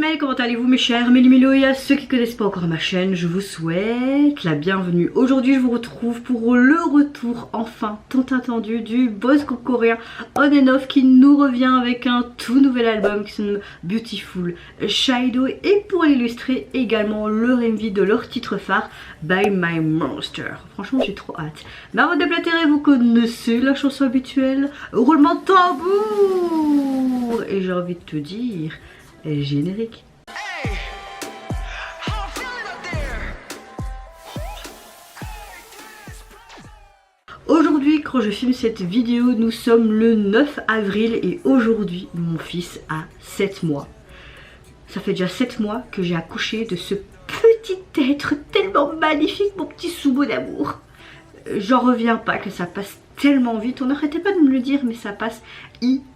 semaine, comment allez-vous mes chers Méli-Mélo, et à ceux qui ne connaissent pas encore ma chaîne, je vous souhaite la bienvenue. Aujourd'hui je vous retrouve pour le retour enfin tant attendu du boss groupe coréen On and Off qui nous revient avec un tout nouvel album qui se nomme Beautiful Shadow, et pour l'illustrer également le MV de leur titre phare By My Monster. Franchement j'ai trop hâte. Mais avant de déblatérer, vous connaissez la chanson habituelle, roulement de tambour, et j'ai envie de te dire générique. Aujourd'hui, quand je filme cette vidéo, nous sommes le 9 avril et aujourd'hui, mon fils a 7 mois. Ça fait déjà 7 mois que j'ai accouché de ce petit être tellement magnifique, mon petit sous-beau d'amour. J'en reviens pas que ça passe tellement vite. On n'arrêtait pas de me le dire, mais ça passe hyper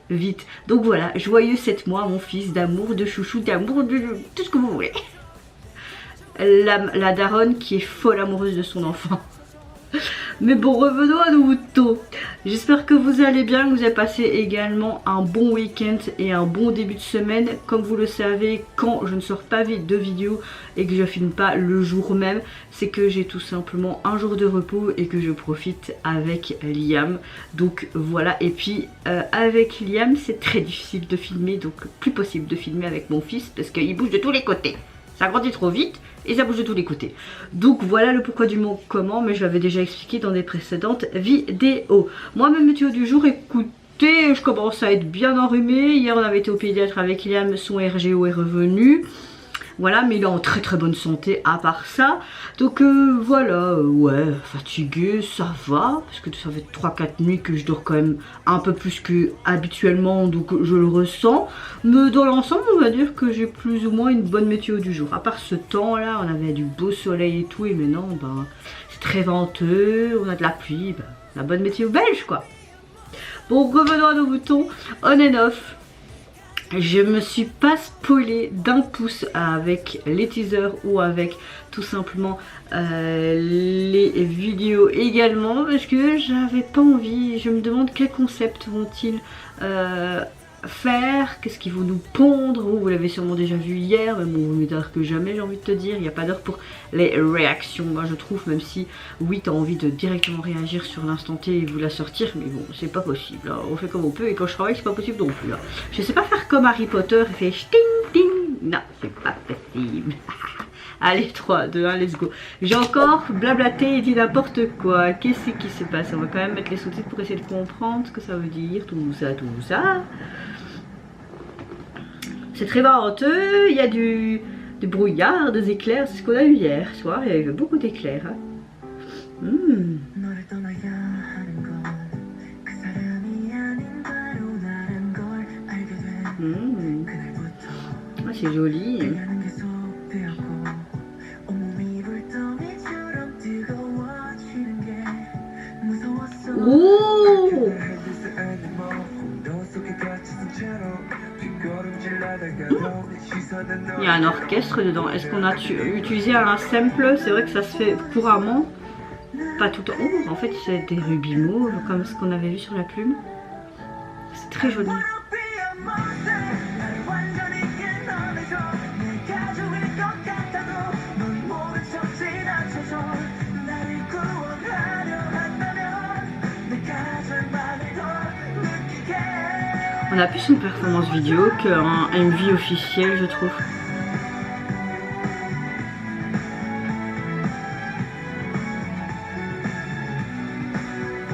vite. Donc voilà, joyeux 7 mois, mon fils, d'amour, de chouchou, d'amour, de tout ce que vous voulez. La daronne qui est folle amoureuse de son enfant. Mais bon, revenons à nos moutons. J'espère que vous allez bien, que vous avez passé également un bon week-end et un bon début de semaine. Comme vous le savez, quand je ne sors pas de vidéo et que je filme pas le jour même, c'est que j'ai tout simplement un jour de repos et que je profite avec Liam. Donc voilà, et puis avec Liam c'est très difficile de filmer, donc plus possible de filmer avec mon fils parce qu'il bouge de tous les côtés. Ça grandit trop vite et ça bouge de tous les côtés. Donc voilà le pourquoi du comment, mais je l'avais déjà expliqué dans des précédentes vidéos. Moi, ma météo du jour, écoutez, je commence à être bien enrhumée. Hier, on avait été au pédiatre avec Liam, son RGO est revenu. Voilà, mais il est en très très bonne santé à part ça. Donc voilà, ouais, fatigué, ça va. Parce que ça fait 3-4 nuits que je dors quand même un peu plus que habituellement, donc je le ressens. Mais dans l'ensemble, on va dire que j'ai plus ou moins une bonne météo du jour. À part ce temps là, on avait du beau soleil et tout, et maintenant, ben, c'est très venteux, on a de la pluie, ben, la bonne météo belge quoi. Bon, revenons à nos moutons, On and Off. Je me suis pas spoilée d'un pouce avec les teasers ou avec tout simplement les vidéos également parce que j'avais pas envie. Je me demande quel concept vont-ils faire, qu'est-ce qu'ils vont nous pondre. Vous l'avez sûrement déjà vu hier, mais bon, mieux tard que jamais, j'ai envie de te dire. Il n'y a pas d'heure pour les réactions, moi je trouve, même si oui, tu as envie de directement réagir sur l'instant T et vous la sortir, mais bon, c'est pas possible, hein. On fait comme on peut, et quand je travaille, c'est pas possible non plus, hein. Je sais pas faire comme Harry Potter, il fait ting ting, non, c'est pas possible. Allez, 3, 2, 1, let's go. J'ai encore blablaté et dit n'importe quoi. Qu'est-ce qui se passe? On va quand même mettre les sous-titres pour essayer de comprendre ce que ça veut dire, tout ça, tout ça. C'est très venteux, il y a du brouillard, des éclairs, c'est ce qu'on a eu hier soir, il y avait beaucoup d'éclairs. Hein. Ah, c'est joli. Oh! Il y a un orchestre dedans. Est-ce qu'on a utilisé un sample? C'est vrai que ça se fait couramment. Pas tout le temps. Oh, en fait, c'est des rubis mauves comme ce qu'on avait vu sur la plume. C'est très joli. On a plus une performance vidéo qu'un MV officiel, je trouve.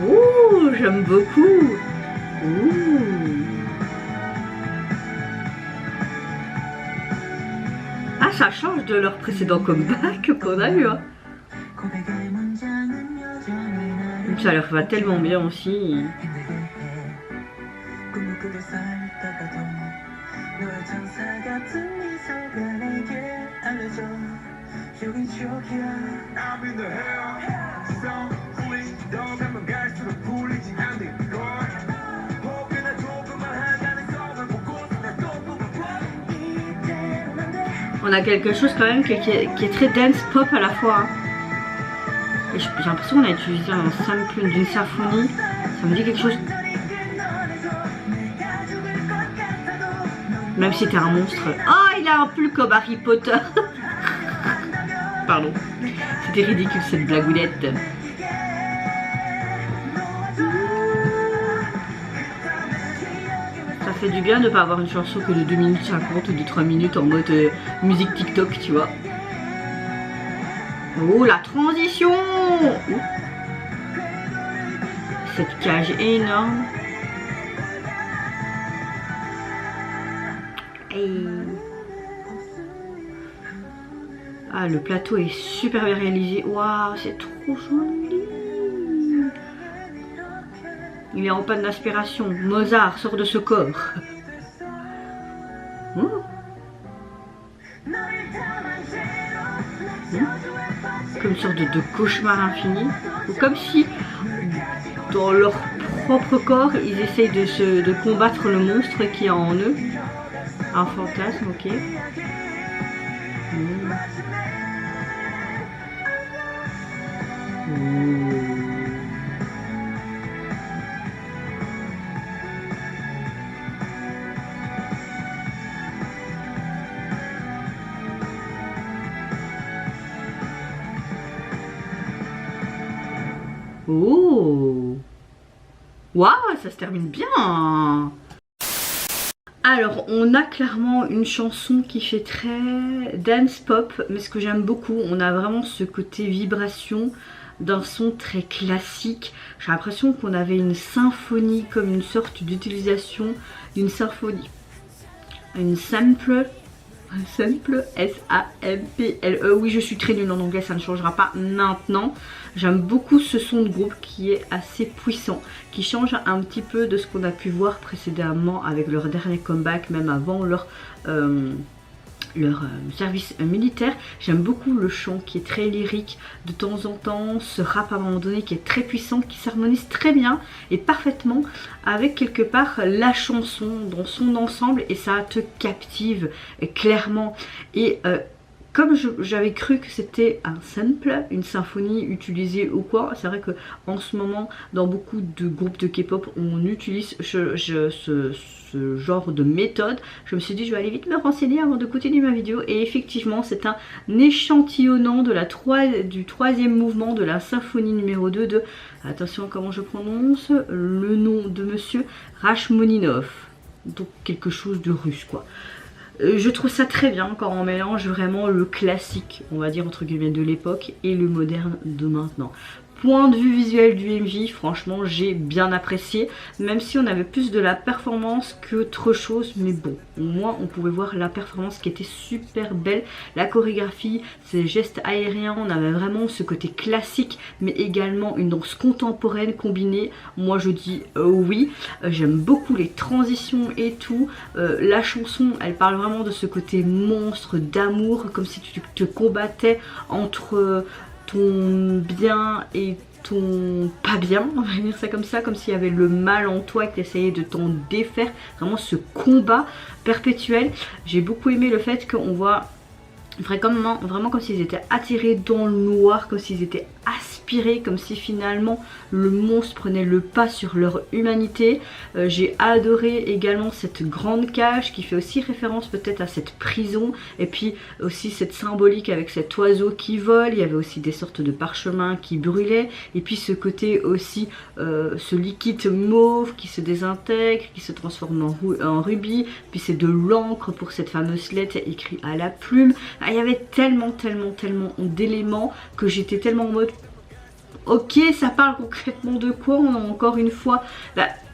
Ouh, j'aime beaucoup. Ouh. Ah, ça change de leur précédent comeback qu'on a eu. Hein. Ça leur va tellement bien aussi. On a quelque chose quand même qui est très dance pop à la fois. Hein. J'ai l'impression qu'on a utilisé un sample d'une symphonie. Ça me dit quelque chose. Même si t'es un monstre. Oh, il a un pull comme Harry Potter. Pardon. C'était ridicule cette blagounette. Ça fait du bien de ne pas avoir une chanson que de 2 minutes 50 ou de 3 minutes en mode musique TikTok, tu vois. Oh, la transition! Cette cage énorme. Hey. Ah, le plateau est super bien réalisé. Waouh, c'est trop joli. Il est en panne d'aspiration. Mozart sort de ce corps. Comme une sorte de cauchemar infini. Ou comme si, dans leur propre corps, ils essayent de combattre le monstre qui est en eux. Un fantasme, ok. Oh! Waouh, ça se termine bien! Alors, on a clairement une chanson qui fait très dance pop, mais ce que j'aime beaucoup, on a vraiment ce côté vibration d'un son très classique. J'ai l'impression qu'on avait une symphonie, comme une sorte d'utilisation d'une symphonie. Une sample, S-A-M-P-L-E. Oui, je suis très nulle en anglais, ça ne changera pas maintenant. J'aime beaucoup ce son de groupe qui est assez puissant, qui change un petit peu de ce qu'on a pu voir précédemment avec leur dernier comeback, même avant leur service militaire. J'aime beaucoup le chant qui est très lyrique de temps en temps, ce rap à un moment donné qui est très puissant, qui s'harmonise très bien et parfaitement avec quelque part la chanson dans son ensemble, et ça te captive clairement. Et comme j'avais cru que c'était un sample, une symphonie utilisée ou quoi, c'est vrai que en ce moment dans beaucoup de groupes de K-pop on utilise ce genre de méthode. Je me suis dit je vais aller vite me renseigner avant de continuer ma vidéo, et effectivement c'est un échantillonnant de du troisième mouvement de la symphonie numéro 2 de, attention comment je prononce le nom de monsieur, Rachmoninov, donc quelque chose de russe quoi. Je trouve ça très bien quand on mélange vraiment le classique, on va dire entre guillemets de l'époque, et le moderne de maintenant. Point de vue visuel du MV, franchement j'ai bien apprécié, même si on avait plus de la performance qu'autre chose, mais bon, au moins on pouvait voir la performance qui était super belle, la chorégraphie, ces gestes aériens, on avait vraiment ce côté classique, mais également une danse contemporaine combinée. Moi je dis oui, j'aime beaucoup les transitions et tout, la chanson elle parle vraiment de ce côté monstre d'amour, comme si tu te combattais entre ton bien et ton pas bien, on va dire ça, comme s'il y avait le mal en toi et que tu essayais de t'en défaire, vraiment ce combat perpétuel. J'ai beaucoup aimé le fait qu'on voit vraiment comme s'ils étaient attirés dans le noir, comme s'ils étaient aspirés, comme si finalement le monstre prenait le pas sur leur humanité. J'ai adoré également cette grande cage qui fait aussi référence peut-être à cette prison, et puis aussi cette symbolique avec cet oiseau qui vole. Il y avait aussi des sortes de parchemins qui brûlaient, et puis ce côté aussi ce liquide mauve qui se désintègre, qui se transforme en rubis, puis c'est de l'encre pour cette fameuse lettre écrite à la plume. Il y avait tellement d'éléments que j'étais tellement en mode ok, ça parle concrètement de quoi? On a encore une fois,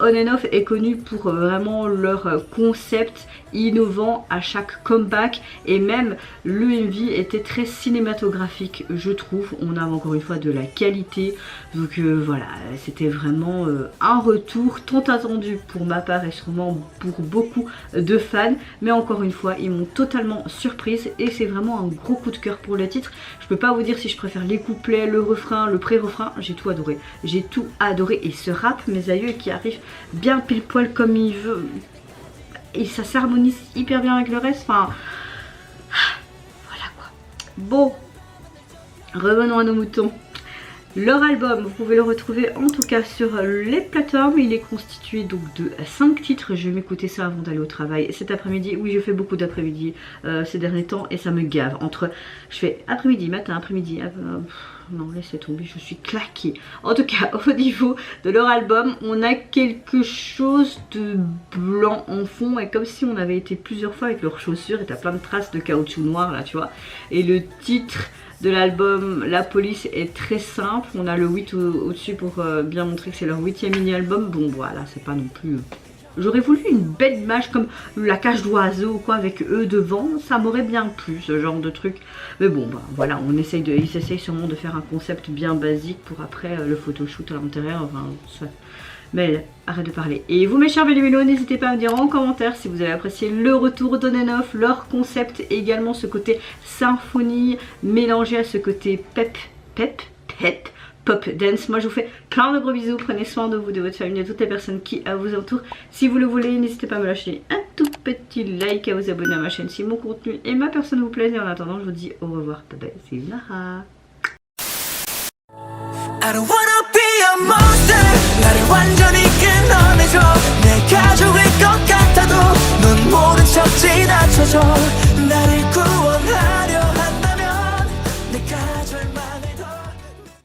On and Off est connu pour vraiment leur concept innovant à chaque comeback, et même le MV était très cinématographique je trouve. On a encore une fois de la qualité, donc voilà, c'était vraiment un retour tant attendu pour ma part et sûrement pour beaucoup de fans, mais encore une fois ils m'ont totalement surprise et c'est vraiment un gros coup de cœur pour le titre. Je peux pas vous dire si je préfère les couplets, le refrain, le pré-refrain, j'ai tout adoré, et ce rap mes aïeux qui arrive bien pile poil comme il veut, et ça s'harmonise hyper bien avec le reste, enfin voilà quoi. Bon, revenons à nos moutons. Leur album, vous pouvez le retrouver en tout cas sur les plateformes. Il est constitué donc de 5 titres. Je vais m'écouter ça avant d'aller au travail cet après-midi. Oui, je fais beaucoup d'après-midi ces derniers temps et ça me gave. Je fais après-midi, matin, après-midi. Non, laissez tomber, je suis claquée. En tout cas, au niveau de leur album, on a quelque chose de blanc en fond. Et comme si on avait été plusieurs fois avec leurs chaussures. Et t'as plein de traces de caoutchouc noir là, tu vois. Et le titre de l'album La Police est très simple. On a le 8 au-dessus pour bien montrer que c'est leur 8e mini-album. Bon voilà, c'est pas non plus... J'aurais voulu une belle image comme la cage d'oiseau quoi avec eux devant, ça m'aurait bien plu ce genre de truc. Mais bon bah voilà, ils essayent sûrement de faire un concept bien basique pour après le photoshoot à l'intérieur, enfin ça. Mais arrête de parler. Et vous mes chers Mélo, n'hésitez pas à me dire en commentaire si vous avez apprécié le retour d'On&Off, leur concept et également ce côté symphonie mélangé à ce côté pep, pop dance. Moi je vous fais plein de gros bisous, prenez soin de vous, de votre famille, de toutes les personnes qui vous entourent. Si vous le voulez, n'hésitez pas à me lâcher un tout petit like, à vous abonner à ma chaîne si mon contenu et ma personne vous plaisent. Et en attendant, je vous dis au revoir, bye bye, c'est Lara. I don't wanna be a monster. 나를 완전히 끊어내줘. 내 가족일 것 같아도 넌 모른 척 지나쳐줘. 나를 구원하